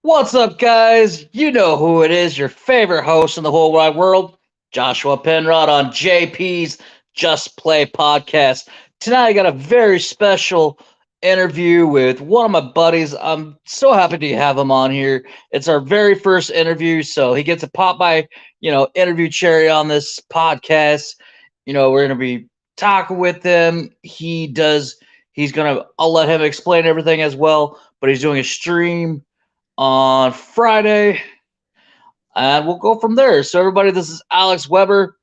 What's up, guys? You know who it is, your favorite host in the whole wide world, Joshua Penrod on JP's Just Play podcast. Tonight, I got a very special interview with one of my buddies. I'm so happy to have him on here. It's our very first interview, so he gets a pop by, interview cherry on this podcast. We're going to be talking with him. I'll let him explain everything as well, but he's doing a stream on Friday, and we'll go from there. So, everybody, this is Alex Weber,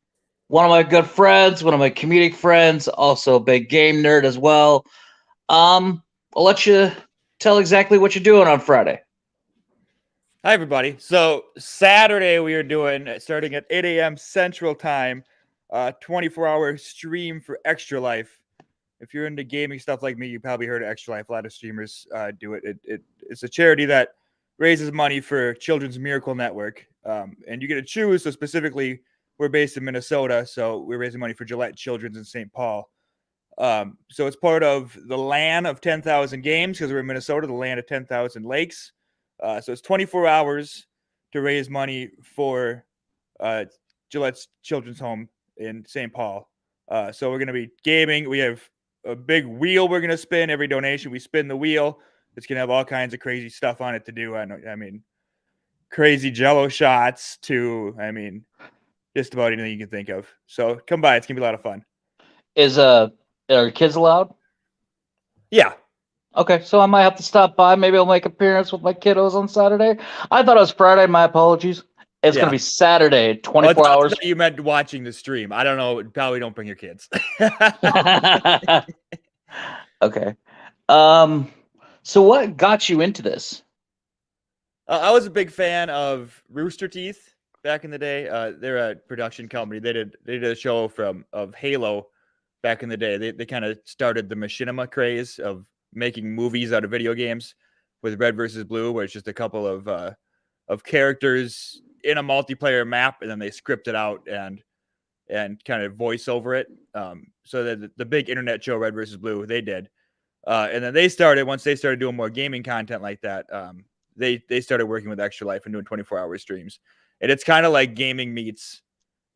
one of my good friends, one of my comedic friends, also a big game nerd as well. I'll let you tell exactly what you're doing on Friday. Hi, everybody. So, Saturday, we are doing, starting at 8 a.m. Central Time, 24-hour stream for Extra Life. If you're into gaming stuff like me, you probably heard of Extra Life. A lot of streamers do it. It's a charity that raises money for Children's Miracle Network. And you get to choose. So specifically, we're based in Minnesota. So we're raising money for Gillette Children's in St. Paul. So it's part of the land of 10,000 games because we're in Minnesota, the land of 10,000 lakes. So it's 24 hours to raise money for Gillette's Children's Home in St. Paul. So we're going to be gaming. We have a big wheel we're going to spin. Every donation, we spin the wheel. It's going to have all kinds of crazy stuff on it to do. I mean, crazy Jello shots to, just about anything you can think of. So come by. It's going to be a lot of fun. Are kids allowed? Yeah. Okay, so I might have to stop by. Maybe I'll make an appearance with my kiddos on Saturday. I thought it was Friday. My apologies. It's going to be Saturday, 24 hours. You meant watching the stream. I don't know. Probably don't bring your kids. Okay. So what got you into this? I was a big fan of Rooster Teeth back in the day. They're a production company. They did a show of Halo back in the day. They kind of started the machinima craze of making movies out of video games with Red versus Blue, where it's just a couple of characters in a multiplayer map, and then they script it out and kind of voice over it. So that the big internet show Red versus Blue, they did. And then once they started doing more gaming content like that, they started working with Extra Life and doing 24-hour streams. And it's kind of like gaming meets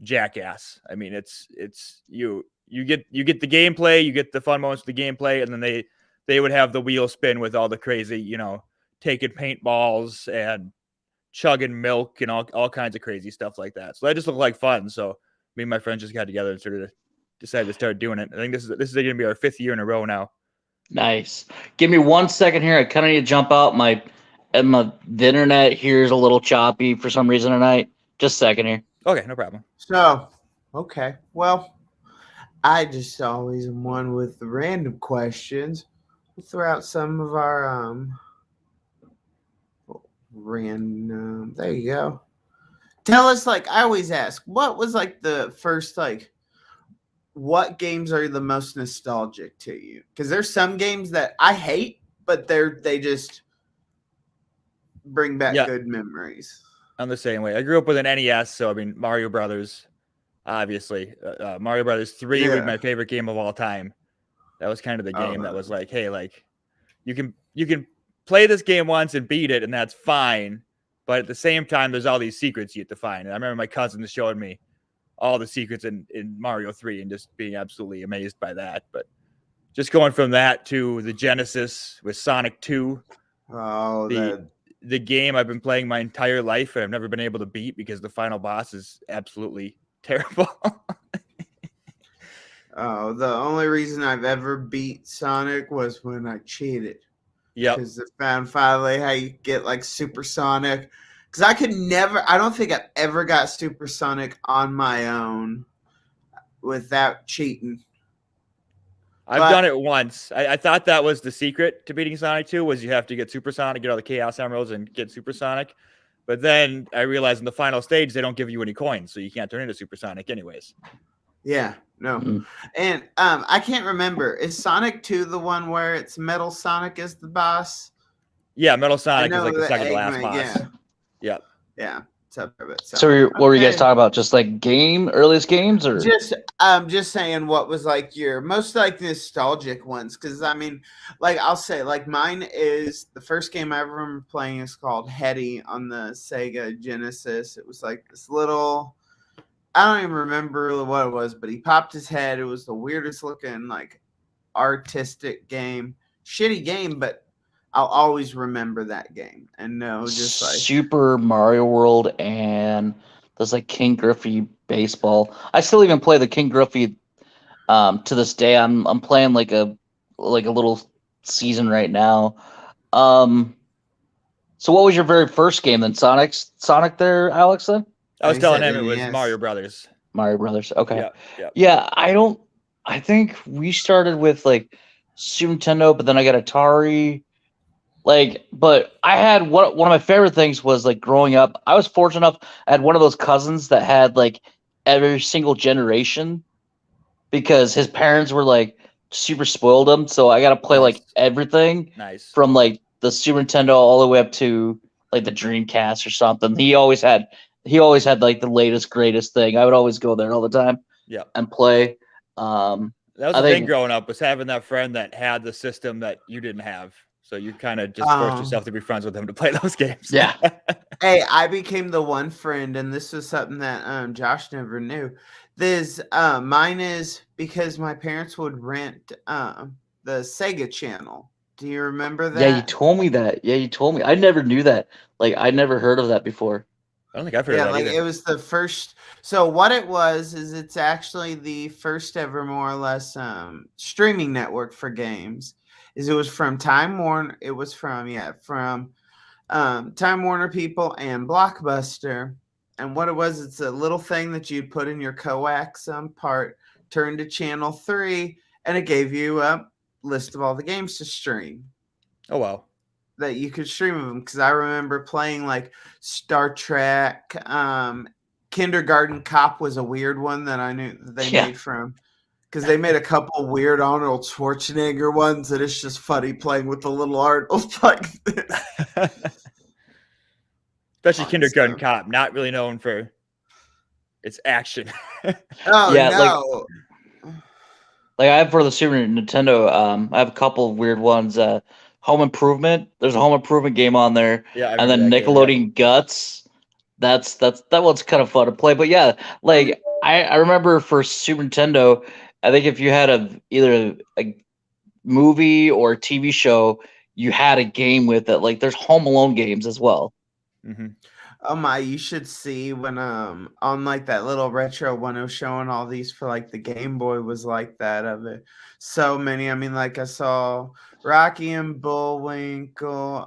Jackass. I mean, it's you get the gameplay, you get the fun moments with the gameplay, and then they would have the wheel spin with all the crazy, taking paintballs and chugging milk and all kinds of crazy stuff like that. So that just looked like fun. So me and my friends just got together and sort of decided to start doing it. I think this is going to be our 5th year in a row now. Nice. Give me 1 second here. I kind of need to jump out. The internet here is a little choppy for some reason tonight. Just a second here. Okay, no problem. So, okay. Well, I just always am one with the random questions. We'll throw out some of our random. There you go. Tell us, I always ask, what was the first what games are the most nostalgic to you? Because there's some games that I hate, but they just bring back good memories. I'm the same way. I grew up with an NES, so Mario Brothers, obviously. Mario Brothers 3 was my favorite game of all time. That was kind of the game that was like, hey, you can play this game once and beat it, and that's fine. But at the same time, there's all these secrets you have to find. And I remember my cousins showing me all the secrets in Mario 3 and just being absolutely amazed by that. But just going from that to the Genesis with Sonic 2. Oh, the game I've been playing my entire life and I've never been able to beat because the final boss is absolutely terrible. Oh, the only reason I've ever beat Sonic was when I cheated. Yeah. Because I found finally how you get Super Sonic. Because I don't think I've ever got Super Sonic on my own without cheating. I've done it once. I thought that was the secret to beating Sonic 2 was you have to get Super Sonic, get all the Chaos Emeralds, and get Super Sonic. But then I realized in the final stage, they don't give you any coins, so you can't turn into Super Sonic anyways. Yeah, no. And I can't remember. Is Sonic 2 the one where it's Metal Sonic is the boss? Yeah, Metal Sonic is the second to last boss. Yeah. Yeah. So what were you guys talking about? Just earliest games, or just I'm just saying what was like your most like nostalgic ones, because I mean, like I'll say like mine is the first game I ever remember playing is called Hetty on the Sega Genesis. It was like this little, I don't even remember really what it was, but he popped his head. It was the weirdest looking like artistic game, shitty game, but I'll always remember that game and know just like Super Mario World and there's like King Griffey baseball. I still even play the King Griffey to this day. I'm playing like a little season right now. So what was your very first game then? Sonic there, Alex then? I was he telling said him it was NES. Mario Brothers. Mario Brothers. Okay. Yeah, yeah. Yeah, I think we started with like Super Nintendo, but then I got Atari. But I had one of my favorite things was like growing up. I was fortunate enough. I had one of those cousins that had like every single generation because his parents were like super spoiled him. So I got to play like Nice. everything Nice. from like the Super Nintendo all the way up to like the Dreamcast or something. He always had like the latest greatest thing. I would always go there all the time. Yeah. And play. That was I the thing think- growing up, was having that friend that had the system that you didn't have. So you kind of just forced yourself to be friends with him to play those games. Yeah. Hey, I became the one friend, and this was something that Josh never knew. This mine is because my parents would rent the Sega Channel. Do you remember that? Yeah, you told me that. Yeah, you told me. I never knew that. Like, I never heard of that before. I don't think I've heard Yeah, of that like either. it was the first. So what it was is it's actually the first ever more or less streaming network for games. Is it was from Time Warner. It was from Time Warner people and Blockbuster. And what it was, it's a little thing that you'd put in your coax part, turn to channel 3, and it gave you a list of all the games to stream Oh, wow. that you could stream of them. Because I remember playing like Star Trek. Kindergarten Cop was a weird one that I knew that they Yeah. made from. Because they made a couple weird Arnold Schwarzenegger ones that it's just funny playing with the little Arnold like this. Especially Fun Kindergarten stuff. Cop, not really known for its action. Oh Yeah, no! Like, I have for the Super Nintendo, I have a couple of weird ones. Home Improvement. There's a Home Improvement game on there. Yeah, I And then remember that game, yeah. Nickelodeon Guts. That one's kind of fun to play. But yeah, like I remember for Super Nintendo, I think if you had either a movie or a TV show, you had a game with it. Like, there's Home Alone games as well. Mhm. Oh my! You should see when on like that little retro one it was showing all these for like the Game Boy was like that of it. So many. I mean, like I saw Rocky and Bullwinkle,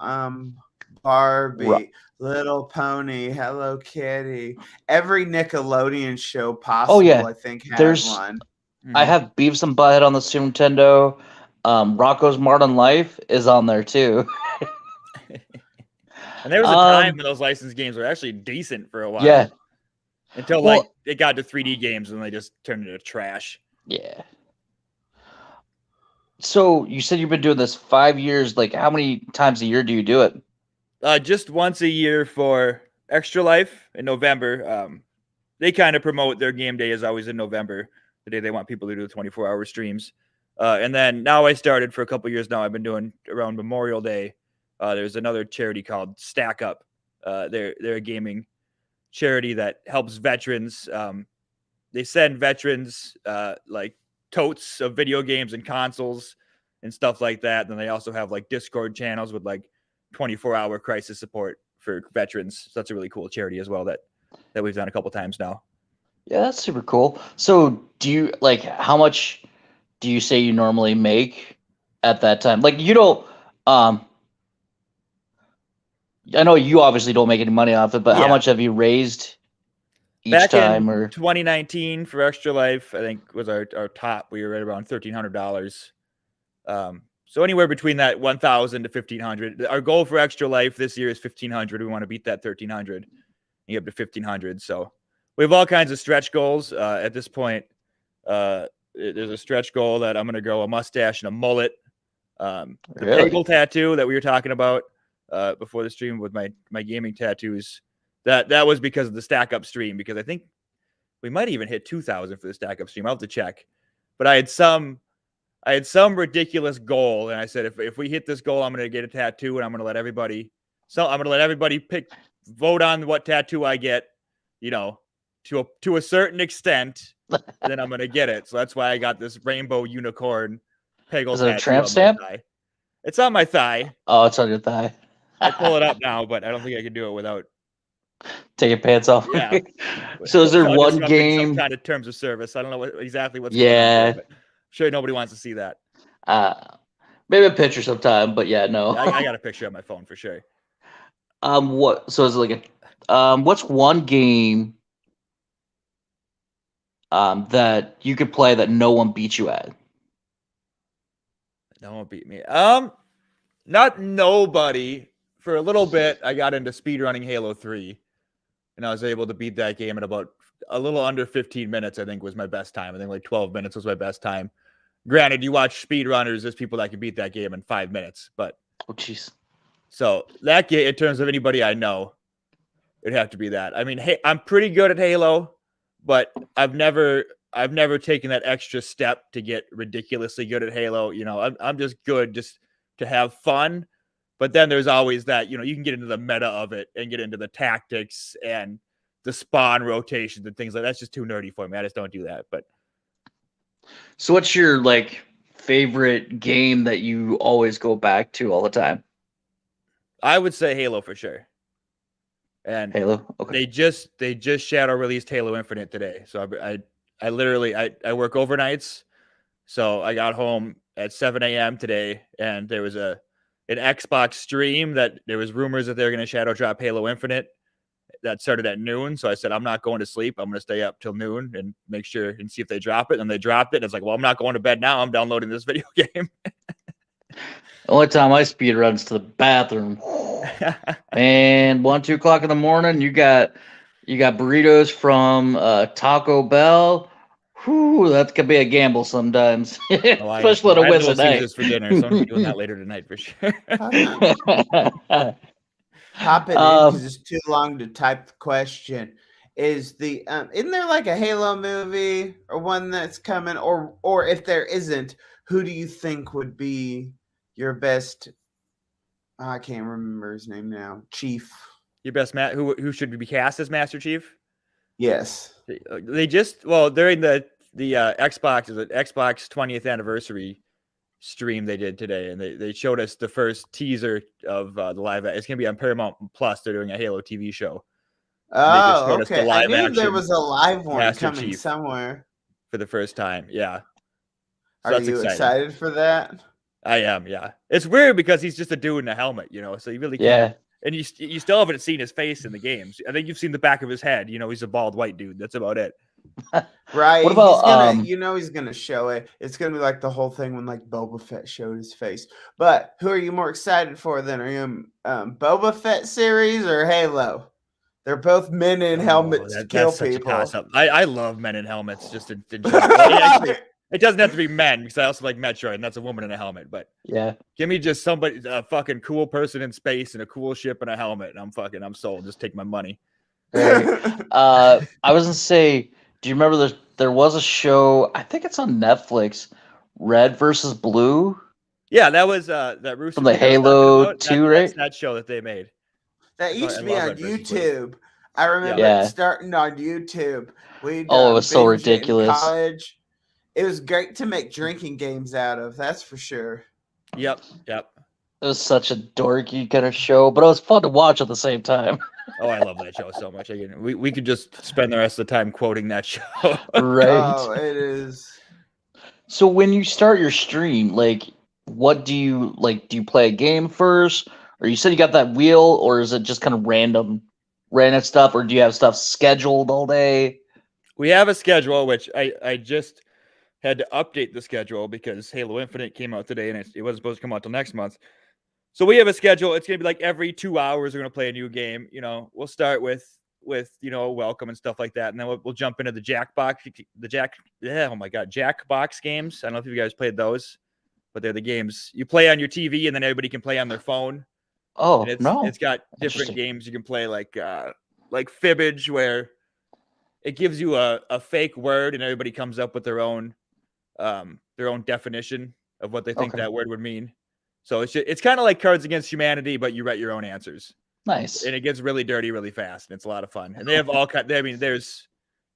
Barbie, Little Pony, Hello Kitty. Every Nickelodeon show possible, yeah. I think, had There's- one. I Mhm. have Beavis and Butthead on the Super Nintendo. Rocco's Modern Life is on there too. And there was a time when those licensed games were actually decent for a while. Yeah, Until Well- like it got to 3D games and they just turned into trash. yeah. So you said you've been doing this 5 years. Like, how many times a year do you do it? Just once a year for Extra Life in November. They kind of promote their game day is always in November, the day they want people to do the 24-hour streams. And then now I started for a couple years now. I've been doing around Memorial Day. There's another charity called Stack Up. They're a gaming charity that helps veterans. They send veterans like totes of video games and consoles and stuff like that. Then they also have like Discord channels with like 24-hour crisis support for veterans. So that's a really cool charity as well that we've done a couple times now. Yeah, that's super cool. So do you like how much do you say you normally make at that time? Like, you don't I know you obviously don't make any money off it, but how Yeah. much have you raised each Back time? in Or 2019 for Extra Life, I think was our top. We were right around $1,300. So anywhere between that 1,000 to 1,500. Our goal for Extra Life this year is 1,500. We want to beat that 1,300 and get up to 1,500. So we have all kinds of stretch goals. At this point, there's a stretch goal that I'm going to grow a mustache and a mullet. The Really? bagel tattoo that we were talking about before the stream with my gaming tattoos. That was because of the Stack Up stream, because I think We might even hit 2,000 for the Stack Up stream. I'll have to check. But I had some ridiculous goal, and I said if we hit this goal, I'm going to get a tattoo, and I'm going to let everybody. So I'm going to let everybody vote on what tattoo I get. To a certain extent, and then I'm going to get it. So that's why I got this rainbow unicorn Peggle Is it a tattoo tramp on my stamp? thigh. It's on my thigh. Oh, it's on your thigh. I pull it up now, but I don't think I can do it without. Take your pants off. Yeah. So is there without one disrupting game? Some kind of terms of service. I don't know exactly what's Yeah. going on there, but I'm sure nobody wants to see that. Maybe a picture sometime, but yeah, no. I got a picture on my phone for sure. What? So is it like what's one game that you could play that no one beat you at? No one beat me. Not nobody. For a little bit, I got into speedrunning Halo 3, and I was able to beat that game in about a little under 15 minutes, I think was my best time. I think like 12 minutes was my best time. Granted, you watch speedrunners, there's people that can beat that game in 5 minutes, but Oh, jeez. so that game, in terms of anybody I know, it'd have to be that. I mean, hey, I'm pretty good at Halo, but I've never taken that extra step to get ridiculously good at Halo. I'm just good just to have fun. But then there's always that, you can get into the meta of it and get into the tactics and the spawn rotations and things like that. That's just too nerdy for me. I just don't do that. But So what's your favorite game that you always go back to all the time? I would say Halo for sure. And Halo. Okay. they just shadow released Halo Infinite today. So I literally work overnights. So I got home at 7 a.m. today, and there was an Xbox stream that there was rumors that they were going to shadow drop Halo Infinite that started at noon. So I said, I'm not going to sleep. I'm going to stay up till noon and make sure and see if they drop it. And they dropped it. And it's like, well, I'm not going to bed now. I'm downloading this video game. The only time I speed runs to the bathroom. And 1, 2 o'clock in the morning, you got burritos from Taco Bell. Whew, that could be a gamble sometimes, especially on a Wednesday night. For dinner, so I'm doing that later tonight for sure. Pop it in because it's too long to type the question. Is the isn't there like a Halo movie or one that's coming, or if there isn't, who do you think would be your best? I can't remember his name now. Chief. Your best who should be cast as Master Chief? Yes. They just during the Xbox 20th anniversary stream they did today, and they showed us the first teaser of the live. It's gonna be on Paramount Plus. They're doing a Halo TV show. Oh, okay. I knew there was a live one Master coming Chief somewhere for the first time. Yeah. So Are you excited for that? I am. Yeah. It's weird because he's just a dude in a helmet, so you really can't. And you still haven't seen his face in the games. I think you've seen the back of his head. He's a bald white dude. That's about it. Right. What about he's gonna show it. It's gonna be like the whole thing when Boba Fett showed his face. But who are you more excited for then? Are you Boba Fett series or Halo? They're both men in helmets to kill people. I love men in helmets. Just in general. It doesn't have to be men because I also like Metroid, and that's a woman in a helmet. But yeah, give me just somebody, a fucking cool person in space and a cool ship and a helmet, and I'm sold. Just take my money. Right. I was gonna say, do you remember there was a show? I think it's on Netflix, Red versus Blue. Yeah, that was that Rooster from the Halo 2, right? That's that show that they made. That used to be on YouTube. I remember it starting on YouTube. It was so ridiculous. In college. It was great to make drinking games out of. That's for sure. Yep. It was such a dorky kind of show, but it was fun to watch at the same time. Oh, I love that show so much. We could just spend the rest of the time quoting that show. Right. Oh, it is. So when you start your stream, what do you like? Do you play a game first, or you said you got that wheel, or is it just kind of random stuff, or do you have stuff scheduled all day? We have a schedule, which I just had to update the schedule because Halo Infinite came out today, and it wasn't supposed to come out till next month. So we have a schedule. It's gonna be like every 2 hours we're gonna play a new game. We'll start with a welcome and stuff like that, and then we'll jump into the Jackbox games. I don't know if you guys played those, but they're the games you play on your TV, and then everybody can play on their phone. Oh, no! It's got different games you can play, like Fibbage, where it gives you a fake word, and everybody comes up with their own definition of what they think Okay. that word would mean. So it's kind of like Cards Against Humanity, but you write your own answers, Nice. and it gets really dirty really fast, and it's a lot of fun. And they have all kind. I mean, there's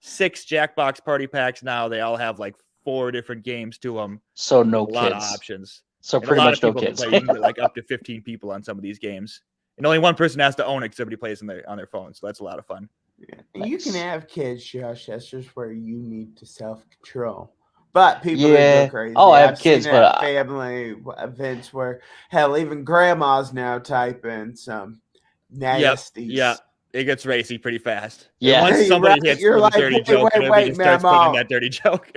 6 Jackbox party packs now. They all have like 4 different games to them. So no A lot of kids. options. So And a pretty lot much of no people can kids. play. You can get like up to 15 people on some of these games, and only one person has to own it because everybody plays on their phone. So that's a lot of fun. Yeah. You can Nice. have kids, Josh. That's just where you need to self-control. But people that Yeah. go crazy. Oh, I have I've kids, seen but at family events where hell, even grandmas now type in some nasties. Yeah. It gets racy pretty fast. Yeah. And once somebody Right, hits you're with like, a dirty wait, joke, wait, and everybody wait, just starts putting in Mama. that dirty joke.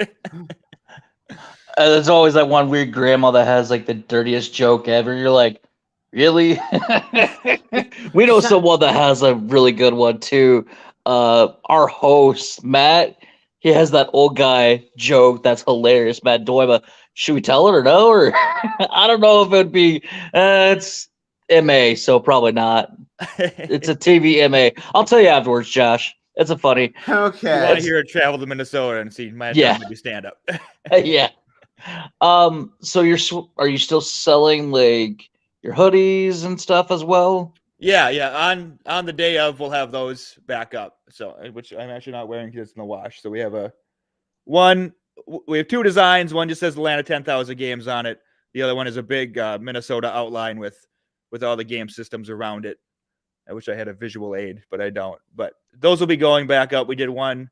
there's always that one weird grandma that has like the dirtiest joke ever. You're like, really? We know someone that has a really good one too. Our host Matt, he has that old guy joke that's hilarious. Matt Doima. Should we tell it or no? Or I don't know if it'd be. It's MA, so probably not. It's a TV MA. I'll tell you afterwards, Josh. It's a funny. You want to Okay. hear it travel to Minnesota and see my Yeah. do stand up. Yeah. So are you still selling like your hoodies and stuff as well? Yeah. On the day of, we'll have those back up. So, which I'm actually not wearing because it's in the wash. So we have we have 2 designs. One just says Atlanta 10,000 games on it. The other one is a big Minnesota outline with all the game systems around it. I wish I had a visual aid, but I don't. But those will be going back up. We did one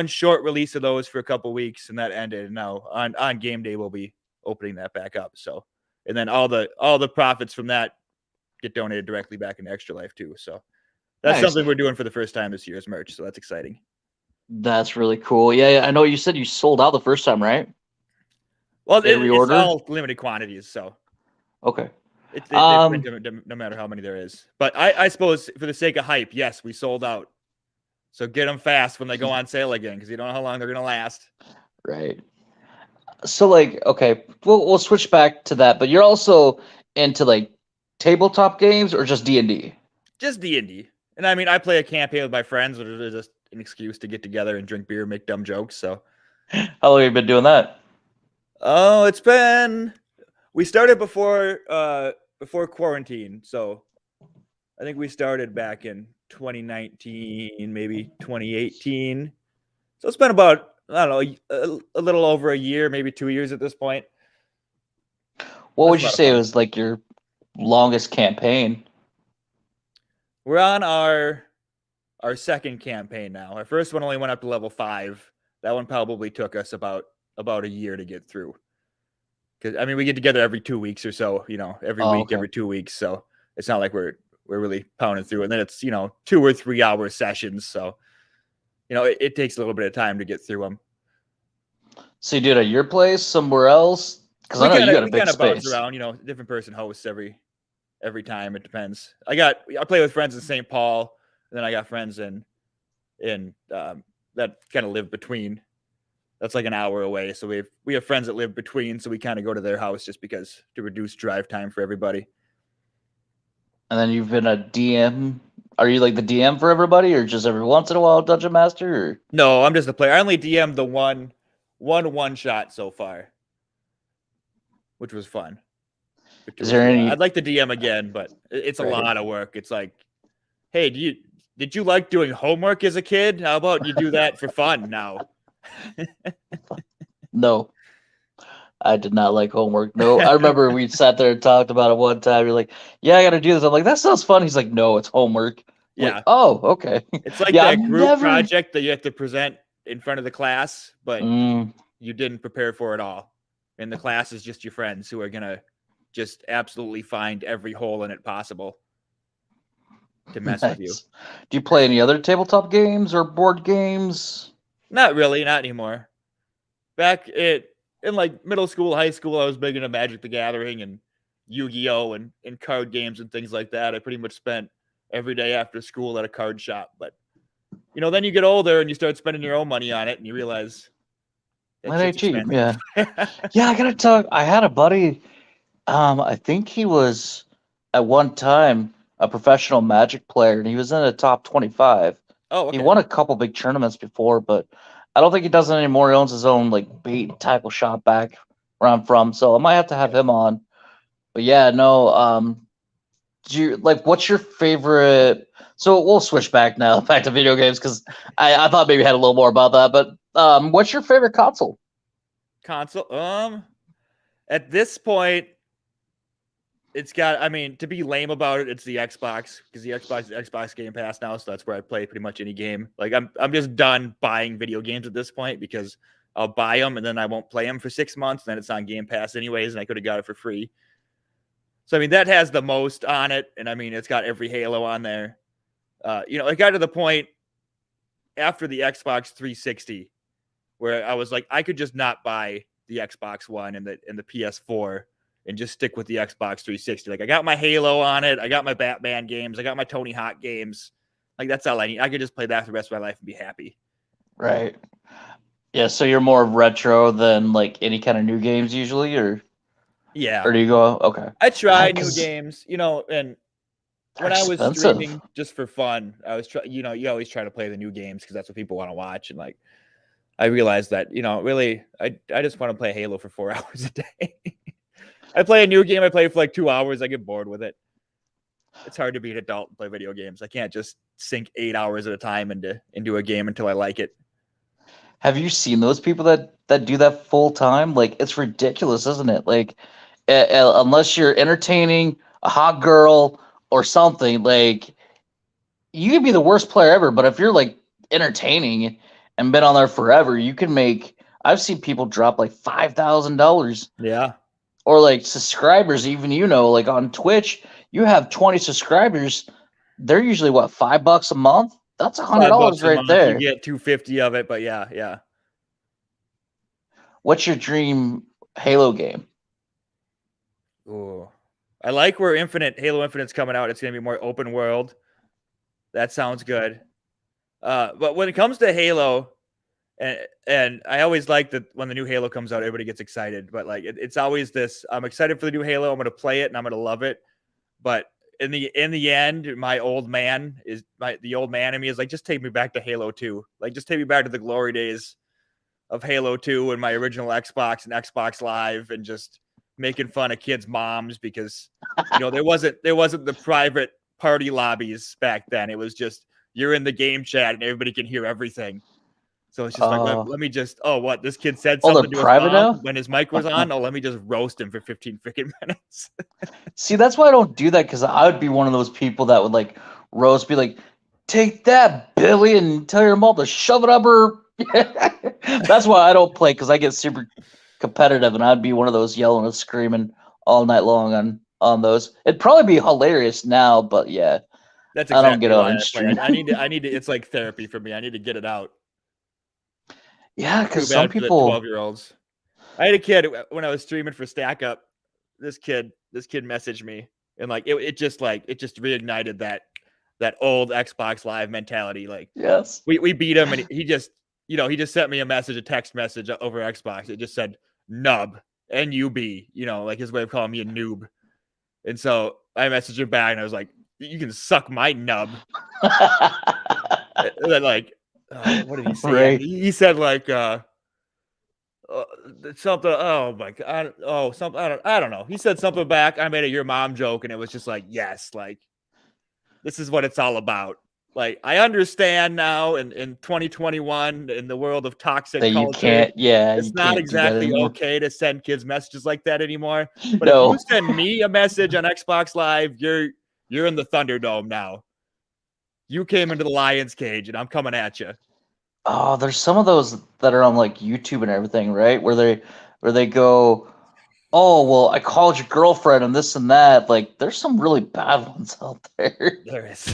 short release of those for a couple weeks, and that ended. And now on game day, we'll be opening that back up. So, and then all the profits from that get donated directly back into Extra Life too. So that's Nice. something we're doing for the first time this year as merch. So that's exciting. That's really cool. Yeah, I know you said you sold out the first time, right? Well, They it's reorder? all limited quantities, so Okay. they Um, print them no matter how many there is. But I suppose for the sake of hype, yes, we sold out. So get them fast when they go on sale again, because you don't know how long they're gonna last. Right. So like, okay, we'll switch back to that, but you're also into like tabletop games or just D&D? Just D&D. And I mean, I play a campaign with my friends, which is just an excuse to get together and drink beer, make dumb jokes. So, How long have you been doing that? oh, we started before quarantine. So I think we started back in 2019, maybe 2018. So it's been about, I don't know, a little over a year, maybe 2 years at this point. What That's would a you lot of say fun. was like your longest campaign? We're on our second campaign now. Our first one only went up to level 5. That one probably took us about a year to get through. Because I mean, we get together every 2 weeks or so, every week, Okay. every 2 weeks. So it's not like we're really pounding through. And then it's 2 or 3 hour sessions. So it takes a little bit of time to get through them. So you do it at your place, somewhere else? Because I know you got a big bounce space. around. Different person hosts every time. It depends. I play with friends in St. Paul, and then I got friends in that kind of live between. That's like an hour away. So we have friends that live between, so we kind of go to their house just because to reduce drive time for everybody. And then you've been a DM. Are you like the DM for everybody, or just every once in a while Dungeon Master? Or? No, I'm just a player. I only DM'd the one shot so far, which was fun. Is there any? I'd like to DM again, but it's a Right. lot of work. It's like, hey, did you like doing homework as a kid? How about you do that for fun now? No, I did not like homework. No, I remember we sat there and talked about it one time. You're like, "Yeah, I got to do this." I'm like, "That sounds fun." He's like, "No, it's homework." I'm Yeah. like, oh, okay. It's like Yeah, that I've group never- project that you have to present in front of the class, but Mm, you didn't prepare for it all. And the class is just your friends who are going to just absolutely find every hole in it possible to mess with you. nice. Do you play any other tabletop games or board games? Not really, not anymore. Back in like middle school, high school, I was big into Magic the Gathering and Yu-Gi-Oh! and card games and things like that. I pretty much spent every day after school at a card shop. But then you get older and you start spending your own money on it, and you realize That ain't shit's cheap. expensive. Yeah, yeah. I gotta talk. I had a buddy. I think he was at one time a professional Magic player, and he was in the top 25. Oh, He okay. won a couple big tournaments before, but I don't think he does it anymore. He owns his own like bait tackle shop back where I'm from, so I might have to have him on. But yeah, no. Do you like what's your favorite? So we'll switch back now, back to video games because I thought maybe you had a little more about that. But what's your favorite console? Console. At this point, it's got. I mean, to be lame about it, it's the Xbox because the Xbox Game Pass now, so that's where I play pretty much any game. Like I'm just done buying video games at this point because I'll buy them and then I won't play them for 6 months. Then it's on Game Pass anyways, and I could have got it for free. So I mean, that has the most on it, and I mean, it's got every Halo on there. It got to the point after the Xbox 360 where I was like, I could just not buy the Xbox One and the PS4 and just stick with the Xbox 360. Like I got my Halo on it, I got my Batman games, I got my Tony Hawk games. Like that's all I need. I could just play that for the rest of my life and be happy. Right. Yeah. So you're more retro than like any kind of new games usually, or Yeah, do you go? Okay. I try new 'Cause games, and they're when I was expensive. streaming just for fun, I was you always try to play the new games because that's what people want to watch. And like, I realized that, really, I just want to play Halo for 4 hours a day. I play a new game, I play for like 2 hours, I get bored with it. It's hard to be an adult and play video games. I can't just sink 8 hours at a time into a game until I like it. Have you seen those people that do that full time? Like it's ridiculous, isn't it? Like unless you're entertaining a hot girl or something, like you could be the worst player ever, but if you're like entertaining and been on there forever, you can make. I've seen people drop like $5,000 Yeah. or like subscribers. Even like on Twitch, you have 20 subscribers. They're usually what, $5 a month? That's $100 $5 a right month, there. you get 250 of it, but yeah. What's your dream Halo game? Ooh. I like where Halo Infinite's coming out. It's gonna be more open world. That sounds good. But when it comes to Halo, and I always like that when the new Halo comes out, everybody gets excited. But like it's always this: I'm excited for the new Halo. I'm gonna play it and I'm gonna love it. But in the end, the old man in me is like, just take me back to Halo 2. Like just take me back to the glory days of Halo 2 and my original Xbox and Xbox Live, and just making fun of kids' moms because there wasn't the private party lobbies back then. It was just you're in the game chat and everybody can hear everything. So it's just like, let me just, what? This kid said something to his mom when his mic was on. Let me just roast him for 15 freaking minutes. See, that's why I don't do that, because I would be one of those people that would like roast, be like, take that, Billy, and tell your mom to shove it up her. That's why I don't play, because I get super competitive, and I'd be one of those yelling and screaming all night long on those. It'd probably be hilarious now, but yeah, that's exactly I don't get on stream. I need to. It's like therapy for me. I need to get it out. Yeah, because some people 12-year-olds. I had a kid when I was streaming for Stack Up. This kid messaged me, and like it just reignited that old Xbox Live mentality. Like, yes, we beat him, and he just sent me a text message over Xbox. It just said nub, N-U-B, like his way of calling me a noob. And so I messaged him back, and I was like, you can suck my nub. And then like, what did he say? Right. He said like something. Oh my god. Oh, something. I don't know. He said something back. I made a your mom joke, and it was just like, yes, like this is what it's all about. Like I understand now in 2021 in the world of toxic that culture, you can't. Yeah, it's not exactly okay to send kids messages like that anymore. But if you send me a message on Xbox Live, you're in the Thunderdome now. You came into the lion's cage, and I'm coming at you. Oh, there's some of those that are on like YouTube and everything, right? Where they go, oh, well, I called your girlfriend and this and that. Like, there's some really bad ones out there. There is.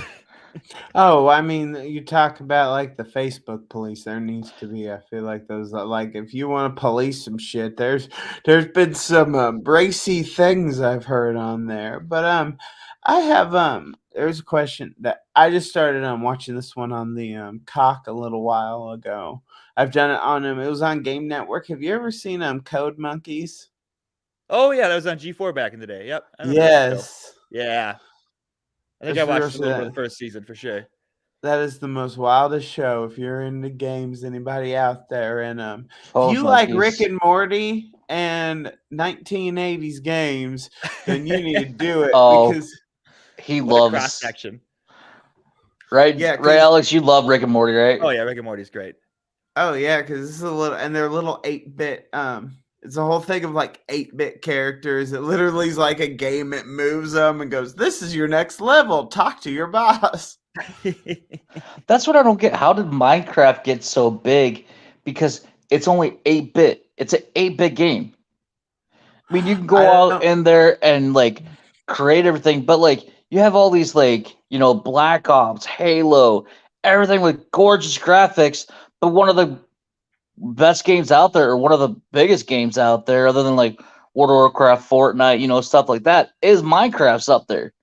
Oh, I mean, you talk about like the Facebook police. There needs to be. I feel like those. Like, if you want to police some shit, there's been some racy things I've heard on there. But I have there's a question that I just started watching this one on the Cock a little while ago. I've done it on it was on Game Network. Have you ever seen Code Monkeys? Oh yeah, that was on G4 back in the day. Yep. Yes. Yeah. I think I watched a little bit of the first season for sure. That is the most wildest show. If you're into games, anybody out there, and if Twelve you like Rick Monkeys. and Morty and 1980s games, then you need to do it Oh, because he What a cross loves section. right, yeah, right, 'cause- Alex. You love Rick and Morty, right? Oh yeah, Rick and Morty's great. oh yeah, because this is a little, and they're little 8-bit. It's a whole thing of like 8-bit characters. It literally is like a game. It moves them and goes, "This is your next level. Talk to your boss." That's what I don't get. How did Minecraft get so big? Because it's only 8-bit. It's an 8-bit game. I mean, you can I go don't out know. in there and like create everything, but like you have all these like, Black Ops, Halo, everything with gorgeous graphics, but one of the best games out there, or one of the biggest games out there, other than like World of Warcraft, Fortnite, stuff like that, is Minecraft's up there.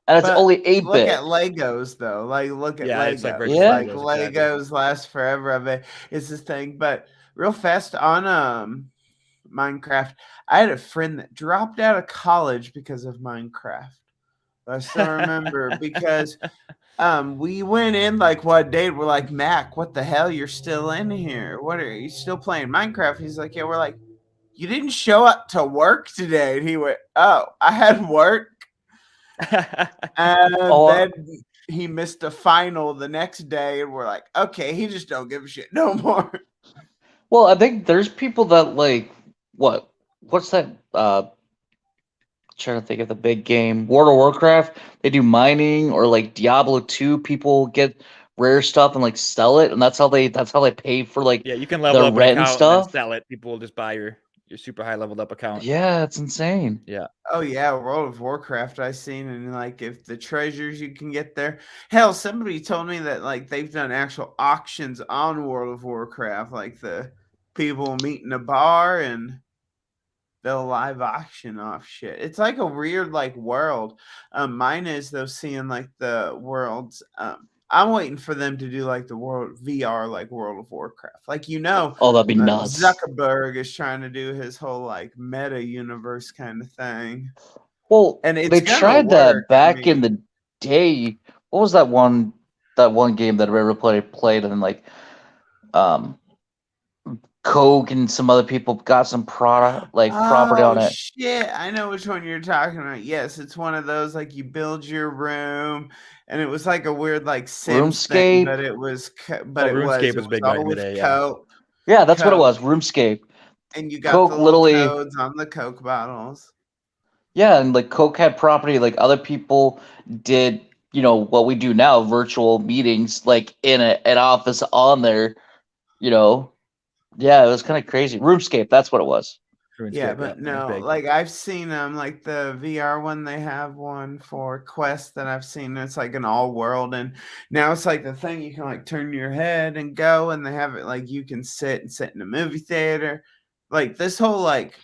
And it's But only 8 look bit. at Legos though. Like look at Yeah, it's like Legos. virtual Yeah. Like Legos, exactly. Legos last forever. I mean, it's this thing. But real fast on Minecraft, I had a friend that dropped out of college because of Minecraft. I still remember because we went in like one day and we're like, Mac, what the hell? You're still in here. What are you still playing Minecraft? He's like, yeah, we're like, you didn't show up to work today. And he went, oh, I had work. And Oh, then he missed a final the next day, and we're like, okay, he just don't give a shit no more. well, I think there's people that like what's that trying to think of the big game. World of Warcraft, they do mining, or like Diablo 2, people get rare stuff and like sell it, and that's how they pay for like Yeah, you can level the up an rent and account and then stuff. sell it. People will just buy your super high leveled up account. Yeah, it's insane. Yeah. Oh yeah, World of Warcraft I seen, and like if the treasures you can get there. Hell, somebody told me that like they've done actual auctions on World of Warcraft, like the people meet in a bar and they'll live auction off shit. It's like a weird like world. Mine is though seeing like the worlds. I'm waiting for them to do like the world VR like World of Warcraft. Like Oh, that'd be nuts. Zuckerberg is trying to do his whole like meta universe kind of thing. Well, And it's they gonna tried that work, I back in mean- the day. What was that one game that everybody played, and like Coke and some other people got some property on it. Shit, I know which one you're talking about. Yes, it's one of those like you build your room, and it was like a weird like Sims thing, RuneScape? but it was RuneScape was big back in the day, yeah. Coke, Yeah, that's what it Coke. was. RuneScape. and you got Coke the little literally- codes on the Coke bottles. Yeah, and like Coke had property, like other people did, what we do now, virtual meetings, like in an office on there, Yeah, it was kind of crazy. RuneScape, that's what it was. Yeah, RuneScape, but it was no, big. like I've seen like the VR one, they have one for Quest that I've seen. It's like an all world, and now it's like the thing you can like turn your head and go, and they have it like you can sit in a movie theater. Like this whole like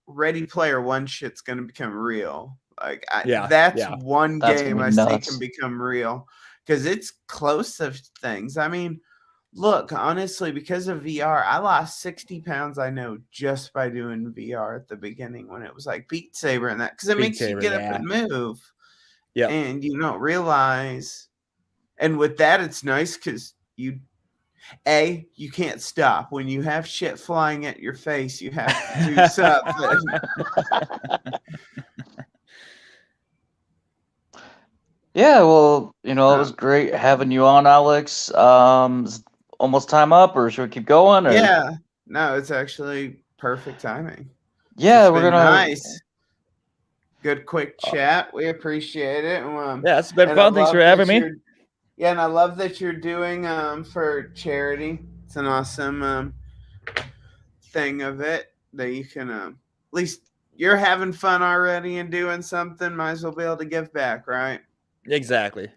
Ready Player One shit's gonna become real. Like Yeah, that's yeah. one That's game gonna I be see nuts. can become real because it's close to things. I mean, look, honestly, because of VR, I lost 60 pounds, I know, just by doing VR at the beginning when it was like Beat Saber and that, because it Beat makes you Saber, get yeah. up and move. Yep. And you don't realize. And with that, it's nice because you can't stop. When you have shit flying at your face, you have to do something. Yeah, well, it was great having you on, Alex. Is almost time up, or should we keep going? Or? Yeah. No, it's actually perfect timing. Yeah, It's we're been gonna. nice. Good quick chat. We appreciate it. Yeah, it's been and I fun. Thanks love for that having me. you're- Yeah, and I love that you're doing for charity. It's an awesome thing of it that you can at least you're having fun already and doing something. Might as well be able to give back, right? Exactly.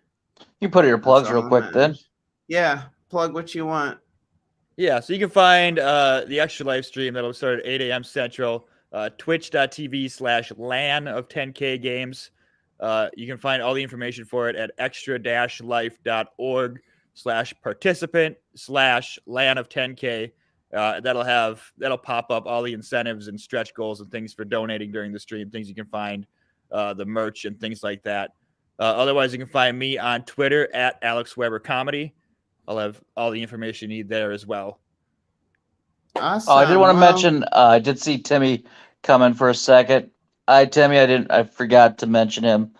You put in your plugs That's real all quick, that then. matters. Yeah, plug what you want. Yeah, so you can find the extra live stream that'll start at 8 a.m. Central, twitch.tv/LAN of 10K games. You can find all the information for it at extra-life.org/participant/LAN of 10K. That'll pop up all the incentives and stretch goals and things for donating during the stream, things you can find, the merch and things like that. Otherwise, you can find me on Twitter at Alex Weber Comedy. I'll have all the information you need there as well. Awesome. Oh, I did want to Well, mention. I did see Timmy come in for a second. Timmy. I forgot to mention him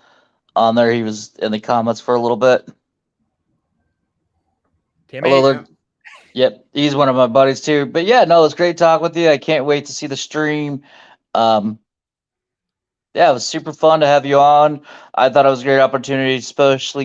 on there. He was in the comments for a little bit. Timmy, Hello, yep, he's one of my buddies too. But yeah, no, it's great talking with you. I can't wait to see the stream. Yeah, it was super fun to have you on. I thought it was a great opportunity, especially